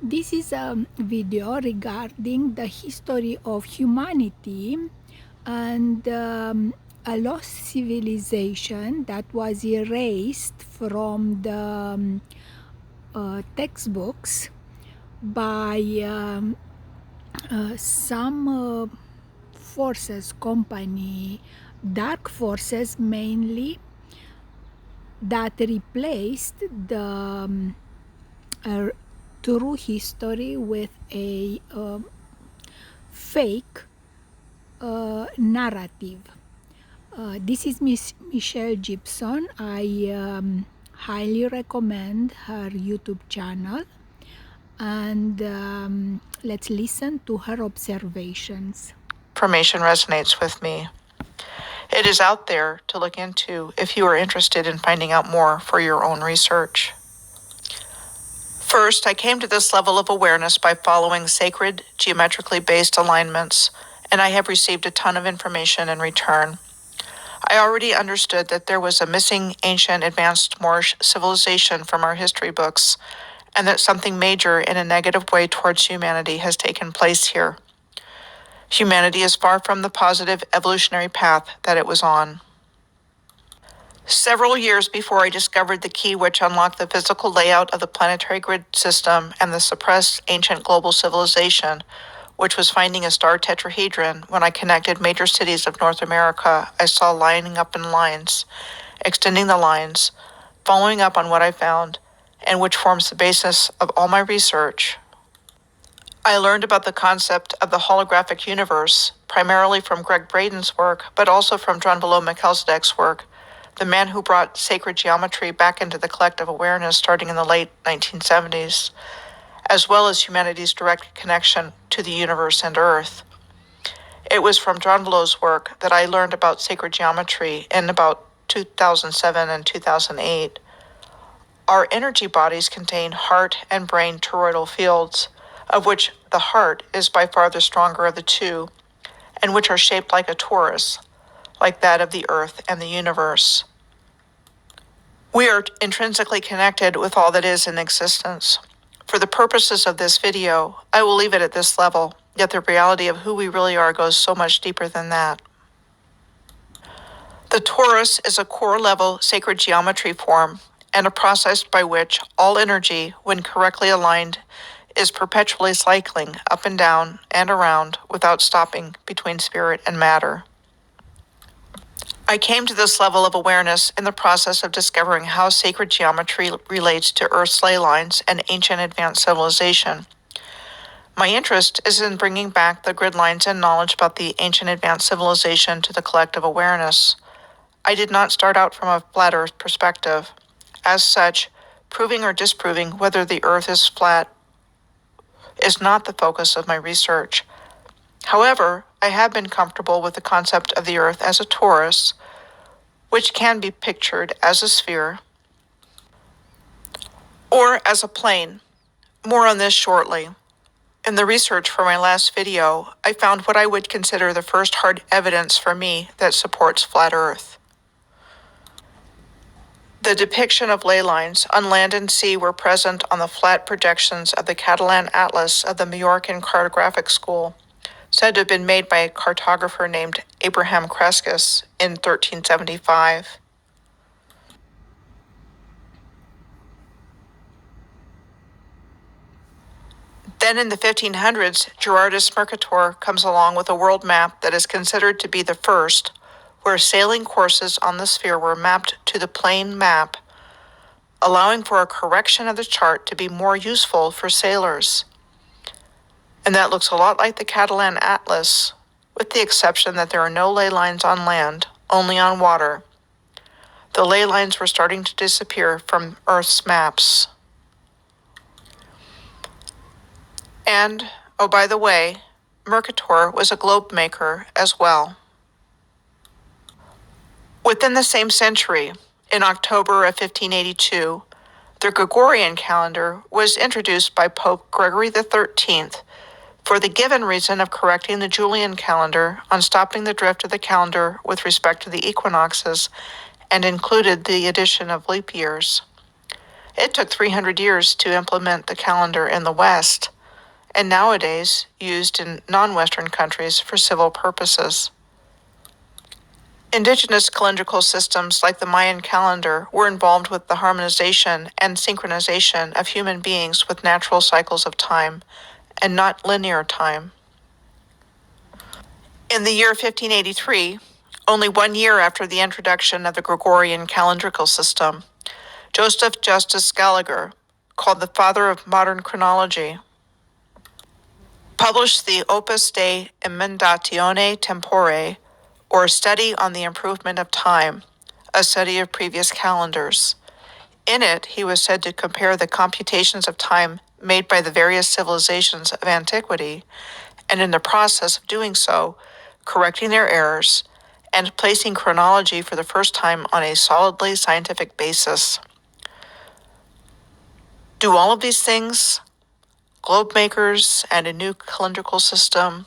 This is a video regarding the history of humanity and a lost civilization that was erased from the textbooks by some forces, company, dark forces mainly, that replaced the true history with a fake narrative. This is Miss Michelle Gibson. I highly recommend her YouTube channel, and let's listen to her observations. Information resonates with me. It is out there to look into if you are interested in finding out more for your own research. First, I came to this level of awareness by following sacred, geometrically based alignments, and I have received a ton of information in return. I already understood that there was a missing ancient advanced Moorish civilization from our history books, and that something major in a negative way towards humanity has taken place here. Humanity is far from the positive evolutionary path that it was on. Several years before I discovered the key which unlocked the physical layout of the planetary grid system and the suppressed ancient global civilization, which was finding a star tetrahedron, when I connected major cities of North America, I saw lining up in lines, extending the lines, following up on what I found, and which forms the basis of all my research. I learned about the concept of the holographic universe, primarily from Greg Braden's work, but also from Drunvalo Melchizedek's work, the man who brought sacred geometry back into the collective awareness starting in the late 1970s, as well as humanity's direct connection to the universe and Earth. It was from Drunvalo's work that I learned about sacred geometry in about 2007 and 2008. Our energy bodies contain heart and brain toroidal fields, of which the heart is by far the stronger of the two, and which are shaped like a torus, like that of the earth and the universe. We are intrinsically connected with all that is in existence. For the purposes of this video, I will leave it at this level, yet the reality of who we really are goes so much deeper than that. The torus is a core-level sacred geometry form and a process by which all energy, when correctly aligned, is perpetually cycling up and down and around without stopping between spirit and matter. I came to this level of awareness in the process of discovering how sacred geometry relates to Earth's ley lines and ancient advanced civilization. My interest is in bringing back the grid lines and knowledge about the ancient advanced civilization to the collective awareness. I did not start out from a flat Earth perspective. As such, proving or disproving whether the Earth is flat is not the focus of my research. However, I have been comfortable with the concept of the Earth as a torus, which can be pictured as a sphere, or as a plane. More on this shortly. In the research for my last video, I found what I would consider the first hard evidence for me that supports flat Earth. The depiction of ley lines on land and sea were present on the flat projections of the Catalan Atlas of the Majorcan Cartographic School, said to have been made by a cartographer named Abraham Crescas in 1375. Then in the 1500s, Gerardus Mercator comes along with a world map that is considered to be the first, where sailing courses on the sphere were mapped to the plane map, allowing for a correction of the chart to be more useful for sailors. And that looks a lot like the Catalan Atlas, with the exception that there are no ley lines on land, only on water. The ley lines were starting to disappear from Earth's maps. And, oh, by the way, Mercator was a globe maker as well. Within the same century, in October of 1582, the Gregorian calendar was introduced by Pope Gregory XIII for the given reason of correcting the Julian calendar on stopping the drift of the calendar with respect to the equinoxes, and included the addition of leap years. It took 300 years to implement the calendar in the West, and nowadays used in non-Western countries for civil purposes. Indigenous calendrical systems like the Mayan calendar were involved with the harmonization and synchronization of human beings with natural cycles of time, and not linear time. In the year 1583, only 1 year after the introduction of the Gregorian calendrical system, Joseph Justus Gallagher, called the father of modern chronology, published the Opus de Emendatione Tempore, or Study on the Improvement of Time, a study of previous calendars. In it, he was said to compare the computations of time made by the various civilizations of antiquity, and in the process of doing so, correcting their errors and placing chronology for the first time on a solidly scientific basis. Do all of these things, globe makers and a new calendrical system,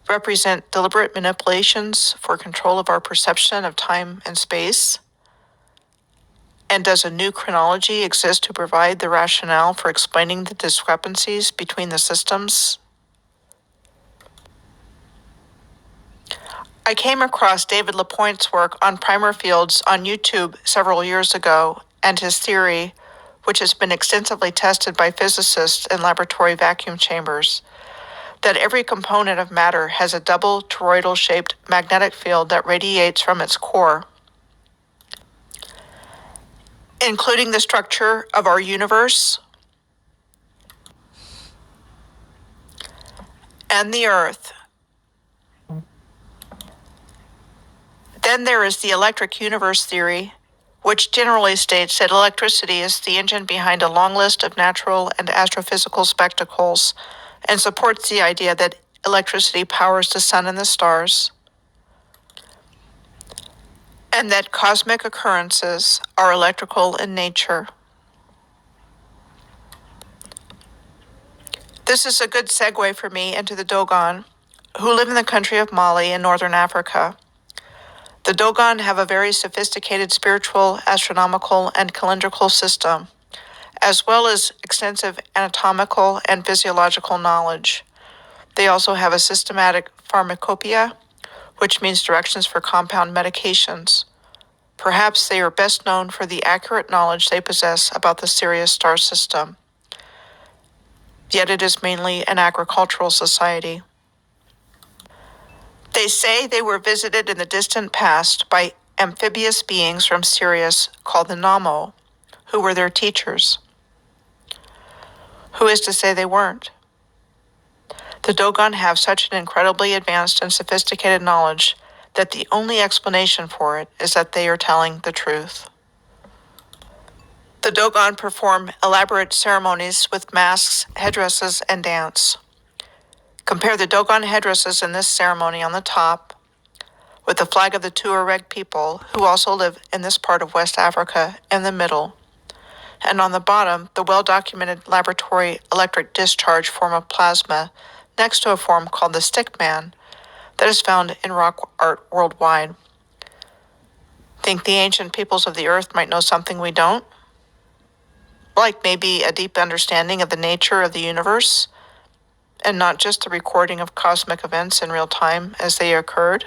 represent deliberate manipulations for control of our perception of time and space? And does a new chronology exist to provide the rationale for explaining the discrepancies between the systems? I came across David Lapointe's work on primer fields on YouTube several years ago, and his theory, which has been extensively tested by physicists in laboratory vacuum chambers, that every component of matter has a double toroidal-shaped magnetic field that radiates from its core, including the structure of our universe and the Earth. Then there is the electric universe theory, which generally states that electricity is the engine behind a long list of natural and astrophysical spectacles, and supports the idea that electricity powers the sun and the stars, and that cosmic occurrences are electrical in nature. This is a good segue for me into the Dogon, who live in the country of Mali in northern Africa. The Dogon have a very sophisticated spiritual, astronomical, and calendrical system, as well as extensive anatomical and physiological knowledge. They also have a systematic pharmacopoeia, which means directions for compound medications. Perhaps they are best known for the accurate knowledge they possess about the Sirius star system. Yet it is mainly an agricultural society. They say they were visited in the distant past by amphibious beings from Sirius called the Namo, who were their teachers. Who is to say they weren't? The Dogon have such an incredibly advanced and sophisticated knowledge that the only explanation for it is that they are telling the truth. The Dogon perform elaborate ceremonies with masks, headdresses, and dance. Compare the Dogon headdresses in this ceremony on the top with the flag of the Tuareg people, who also live in this part of West Africa, in the middle, and on the bottom, the well-documented laboratory electric discharge form of plasma next to a form called the stickman that is found in rock art worldwide. Think the ancient peoples of the earth might know something we don't? Like maybe a deep understanding of the nature of the universe, and not just the recording of cosmic events in real time as they occurred?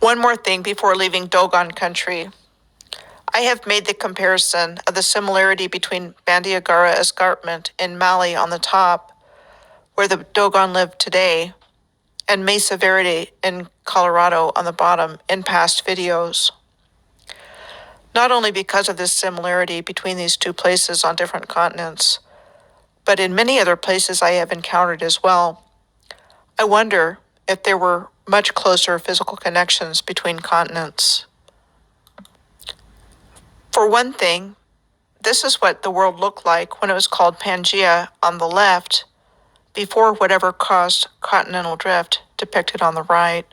One more thing before leaving Dogon country. I have made the comparison of the similarity between Bandiagara escarpment in Mali on the top, where the Dogon live today, and Mesa Verde in Colorado on the bottom in past videos. Not only because of this similarity between these two places on different continents, but in many other places I have encountered as well. I wonder if there were much closer physical connections between continents. For one thing, this is what the world looked like when it was called Pangea on the left, before whatever caused continental drift depicted on the right.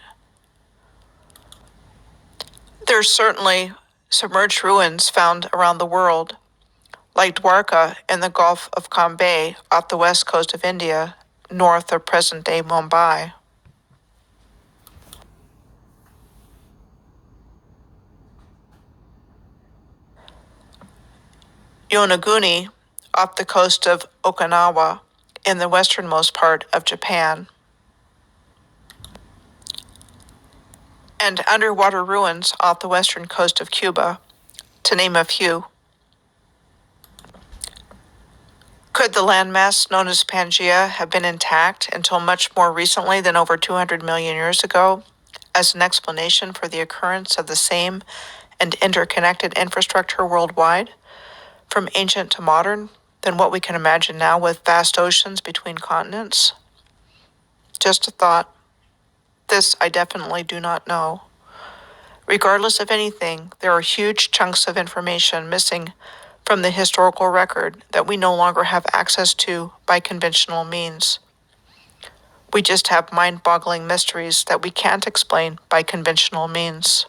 There's certainly submerged ruins found around the world, like Dwarka in the Gulf of Cambay off the west coast of India, north of present-day Mumbai. Yonaguni off the coast of Okinawa in the westernmost part of Japan, and underwater ruins off the western coast of Cuba, to name a few. Could the landmass known as Pangea have been intact until much more recently than over 200 million years ago, as an explanation for the occurrence of the same and interconnected infrastructure worldwide, from ancient to modern, than what we can imagine now with vast oceans between continents? Just a thought. This I definitely do not know. Regardless of anything, there are huge chunks of information missing from the historical record that we no longer have access to by conventional means. We just have mind-boggling mysteries that we can't explain by conventional means.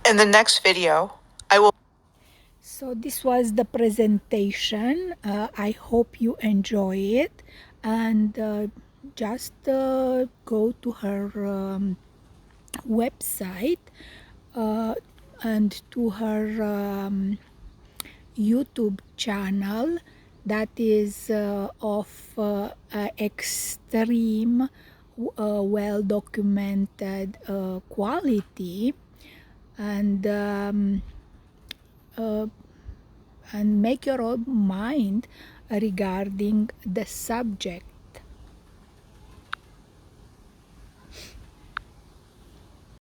In the next video, I will. So this was the presentation. I hope you enjoy it, and just go to her website and to her YouTube channel that is of extreme well documented quality, and and make your own mind regarding the subject.